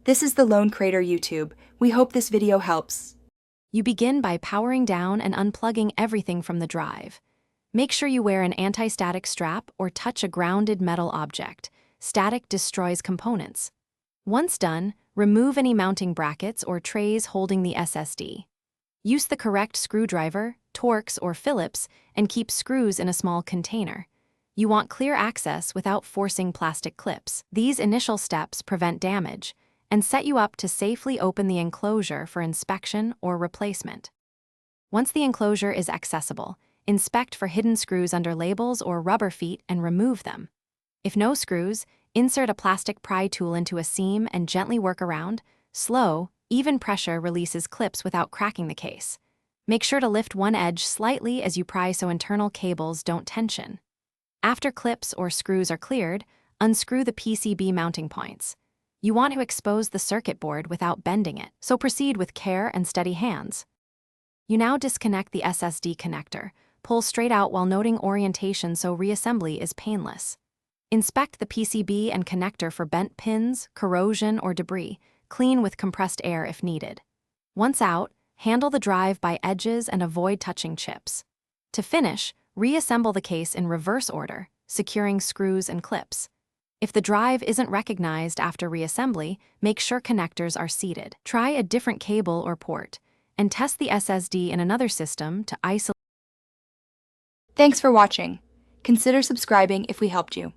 This is the Lone Crater YouTube. We hope this video helps. You begin by powering down and unplugging everything from the drive. Make sure you wear an anti-static strap or touch a grounded metal object. Static destroys components. Once done, remove any mounting brackets or trays holding the SSD. Use the correct screwdriver, Torx, or Phillips and keep screws in a small container. You want clear access without forcing plastic clips. These initial steps prevent damage and set you up to safely open the enclosure for inspection or replacement. Once the enclosure is accessible, inspect for hidden screws under labels or rubber feet and remove them. If no screws, insert a plastic pry tool into a seam and gently work around. Slow, even pressure releases clips without cracking the case. Make sure to lift one edge slightly as you pry so internal cables don't tension. After clips or screws are cleared, unscrew the PCB mounting points. You want to expose the circuit board without bending it, so proceed with care and steady hands. You now disconnect the SSD connector. Pull straight out while noting orientation so reassembly is painless. Inspect the PCB and connector for bent pins, corrosion, or debris. Clean with compressed air if needed. Once out, handle the drive by edges and avoid touching chips. To finish, reassemble the case in reverse order, securing screws and clips. If the drive isn't recognized after reassembly, make sure connectors are seated. Try a different cable or port, and test the SSD in another system to isolate. Thanks for watching. Consider subscribing if we helped you.